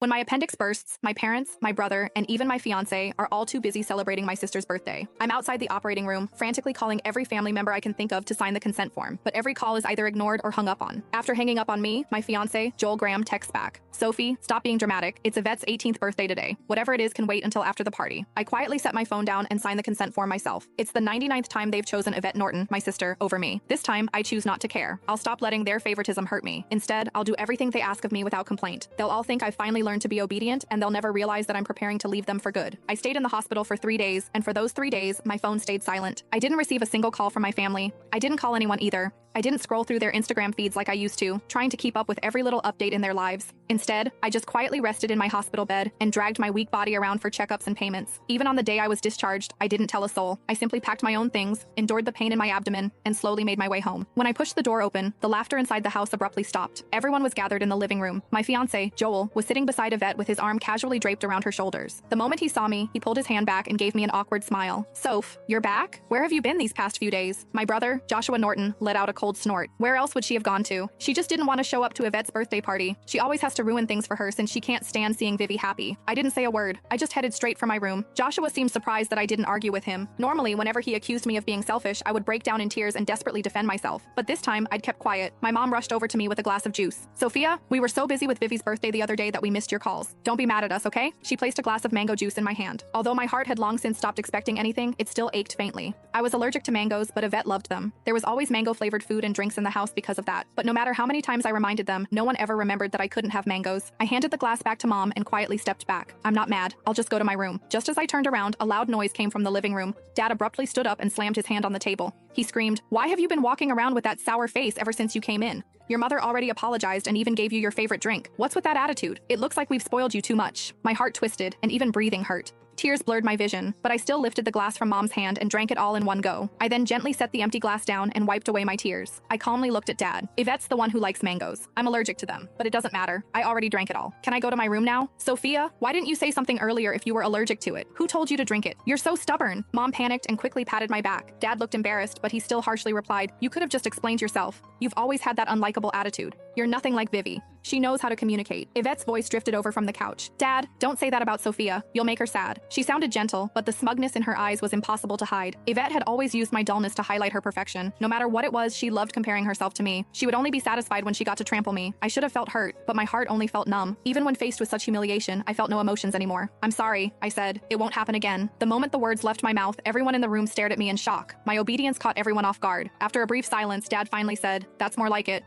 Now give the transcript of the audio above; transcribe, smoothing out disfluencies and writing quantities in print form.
When my appendix bursts, my parents, my brother, and even my fiance are all too busy celebrating my sister's birthday. I'm outside the operating room, frantically calling every family member I can think of to sign the consent form, but every call is either ignored or hung up on. After hanging up on me, my fiance, Joel Graham, texts back. Sophie, stop being dramatic. It's Yvette's 18th birthday today. Whatever it is can wait until after the party. I quietly set my phone down and sign the consent form myself. It's the 99th time they've chosen Yvette Norton, my sister, over me. This time, I choose not to care. I'll stop letting their favoritism hurt me. Instead, I'll do everything they ask of me without complaint. They'll all think I've finally learned to be obedient, and they'll never realize that I'm preparing to leave them for good. I stayed in the hospital for 3 days, and for those 3 days, my phone stayed silent. I didn't receive a single call from my family. I didn't call anyone either. I didn't scroll through their Instagram feeds like I used to, trying to keep up with every little update in their lives. Instead, I just quietly rested in my hospital bed and dragged my weak body around for checkups and payments. Even on the day I was discharged, I didn't tell a soul. I simply packed my own things, endured the pain in my abdomen, and slowly made my way home. When I pushed the door open, the laughter inside the house abruptly stopped. Everyone was gathered in the living room. My fiancé, Joel, was sitting beside Yvette with his arm casually draped around her shoulders. The moment he saw me, he pulled his hand back and gave me an awkward smile. "Soph, you're back? Where have you been these past few days?" My brother, Joshua Norton, let out a cold snort. Where else would she have gone to? She just didn't want to show up to Yvette's birthday party. She always has to ruin things for her since she can't stand seeing Vivi happy. I didn't say a word. I just headed straight for my room. Joshua seemed surprised that I didn't argue with him. Normally, whenever he accused me of being selfish, I would break down in tears and desperately defend myself. But this time, I'd kept quiet. My mom rushed over to me with a glass of juice. "Sophia, we were so busy with Vivi's birthday the other day that we missed your calls. Don't be mad at us, okay?" She placed a glass of mango juice in my hand. Although my heart had long since stopped expecting anything, it still ached faintly. I was allergic to mangoes, but Yvette loved them. There was always mango-flavored food and drinks in the house because of that. But no matter how many times I reminded them, no one ever remembered that I couldn't have mangoes. I handed the glass back to Mom and quietly stepped back. "I'm not mad. I'll just go to my room." Just as I turned around, a loud noise came from the living room. Dad abruptly stood up and slammed his hand on the table. He screamed, "Why have you been walking around with that sour face ever since you came in? Your mother already apologized and even gave you your favorite drink. What's with that attitude? It looks like we've spoiled you too much." My heart twisted, and even breathing hurt. Tears blurred my vision, but I still lifted the glass from Mom's hand and drank it all in one go. I then gently set the empty glass down and wiped away my tears. I calmly looked at Dad. "Yvette's the one who likes mangoes. I'm allergic to them, but it doesn't matter. I already drank it all. Can I go to my room now?" "Sophia, why didn't you say something earlier if you were allergic to it? Who told you to drink it? You're so stubborn." Mom panicked and quickly patted my back. Dad looked embarrassed, but he still harshly replied, "You could have just explained yourself. You've always had that unlikable attitude. You're nothing like Vivi. She knows how to communicate." Yvette's voice drifted over from the couch. "Dad, don't say that about Sophia. You'll make her sad." She sounded gentle, but the smugness in her eyes was impossible to hide. Yvette had always used my dullness to highlight her perfection. No matter what it was, she loved comparing herself to me. She would only be satisfied when she got to trample me. I should have felt hurt, but my heart only felt numb. Even when faced with such humiliation, I felt no emotions anymore. "I'm sorry," I said. "It won't happen again." The moment the words left my mouth, everyone in the room stared at me in shock. My obedience caught everyone off guard. After a brief silence, Dad finally said, "That's more like it."